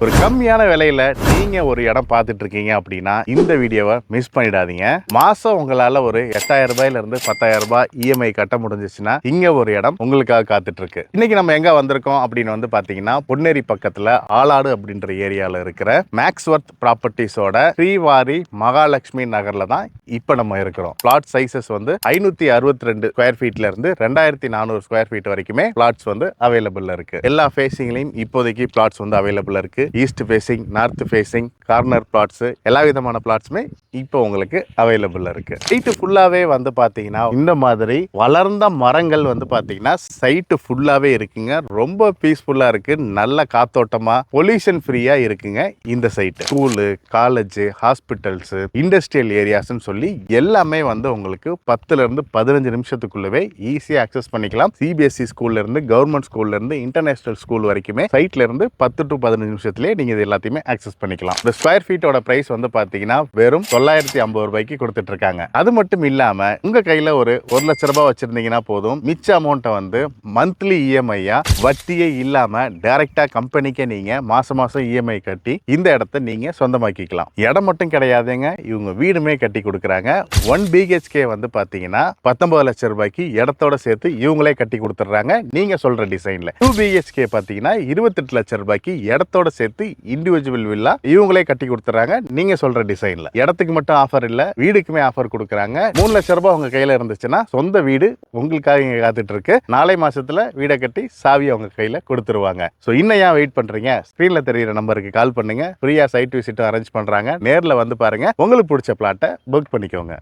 ஒரு கம்மியான விலையில நீங்க ஒரு இடம் பார்த்துட்டு இருக்கீங்க அப்படின்னா இந்த வீடியோவை மிஸ் பண்ணிடாதீங்க. மாசம் உங்களால ஒரு 8,000 ரூபாயில இருந்து 10,000 ரூபாய் இஎம்ஐ கட்ட முடிஞ்சிச்சுன்னா இங்க ஒரு இடம் உங்களுக்காக காத்துட்டு இருக்கு. இன்னைக்கு நம்ம எங்க வந்திருக்கோம் அப்படின்னு வந்து பாத்தீங்கன்னா பொன்னேரி பக்கத்துல ஆலாடு அப்படின்ற ஏரியால இருக்கிற மேக்ஸ்வர்த் ப்ராப்பர்ட்டிஸோட ஸ்ரீவாரி மகாலட்சுமி நகர்ல தான் இப்ப நம்ம இருக்கிறோம். பிளாட் சைசஸ் வந்து 562 ஸ்கொயர் ஃபீட்ல இருந்து 2400 ஸ்கொயர் ஃபீட் வரைக்குமே பிளாட்ஸ் வந்து அவைலபிள் இருக்கு. எல்லா ஃபேசிங்லயும் இப்போதைக்கு பிளாட்ஸ் வந்து அவைலபிள் இருக்கு. East facing, north facing, corner flats, எல்லா விதமான பிளாட்ஸுமே இப்போ உங்களுக்கு அவைலபிள் இருக்கு. சைட்டு ஃபுல்லாவே வந்து பாத்தீங்கன்னா இந்த மாதிரி வளர்ந்த மரங்கள் வந்து பாத்தீங்கன்னா சைட்டு ஃபுல்லாவே இருக்குங்க. ரொம்ப பீஸ்ஃபுல்லா இருக்கு. நல்ல காத்தோட்டமா பொல்யூஷன் ஃப்ரீயா இருக்குங்க இந்த side. School, college, hospitals, industrial ஏரியாஸ்ன்னு சொல்லி எல்லாமே வந்து உங்களுக்கு 10ல இருந்து 15 நிமிஷத்துக்குள்ளவே ஈஸியா அக்சஸ் பண்ணிக்கலாம். சிபிஎஸ்இ ஸ்கூல்ல இருந்து கவர்மெண்ட் ஸ்கூல்ல இருந்து இன்டர்நேஷனல் ஸ்கூல் வரைக்குமே சைட்ல இருந்து 10 to 15 நிமிஷத்துல நீங்க இது எல்லாத்தையுமே அக்சஸ் பண்ணிக்கலாம். இந்த ஸ்கொயர் ஃபீட்டோட பிரைஸ் வந்து பாத்தீங்கன்னா வெறும் 950 ரூபாய்க்கு கொடுத்துட்டு இருக்காங்க. அது மட்டும் இல்லாம உங்க கையில ஒரு 1 லட்ச ரூபாய் வச்சிருந்தீங்கன்னா போதும், மிச்ச அமௌண்ட்டை வந்து மந்த்லி இஎம்ஐயா வட்டியே இல்லாம டைரக்டா கம்பெனிக்கே நீங்க மாசம் மாசம் இஎம்ஐ கட்டி இந்த இடத்தை நீங்க சொந்தமாக்கிக்கலாம். இடம் மட்டும் கிடையாதுங்க, இவங்க வீடுமே கட்டி கொடுக்குறாங்க. 1 BHK வந்து பாத்தீங்கன்னா 19 லட்சம் ரூபாய்க்கு இடத்தோட சேர்த்து இவங்களே கட்டி கொடுத்துறாங்க நீங்க சொல்ற டிசைன்ல. 2 BHK பாத்தீங்கன்னா 28 லட்சம் ரூபாய்க்கு இடத்தோட சேர்த்து இண்டிவிஜுவல் வில்லா இவங்களே கட்டி கொடுத்துறாங்க நீங்க சொல்ற டிசைன்ல. இடத்துக்கு மட்டும் ஆஃபர் இல்ல, வீடுக்குமே ஆஃபர் கொடுக்குறாங்க. 3 லட்சம் ரூபாய் உங்க கையில இருந்துச்சுன்னா சொந்த வீடு உங்களுக்காக இங்க காத்துட்டு இருக்கு. 4 மாசத்துல வீடை கட்டி சாவி அவங்க கையில கொடுத்துருவாங்க. சோ இன்னும் ஏன் வெயிட் பண்றீங்க? ஸ்கிரீன்ல தெரியுற நம்பருக்கு கால் பண்ணுங்க. ஃப்ரீயா சைட் விசிட் அரேஞ்ச் பண்றாங்க. நேர்ல வந்து பாருங்க, உங்களுக்கு பிடிச்ச பிளாட்டை புக் பண்ணிக்கோங்க.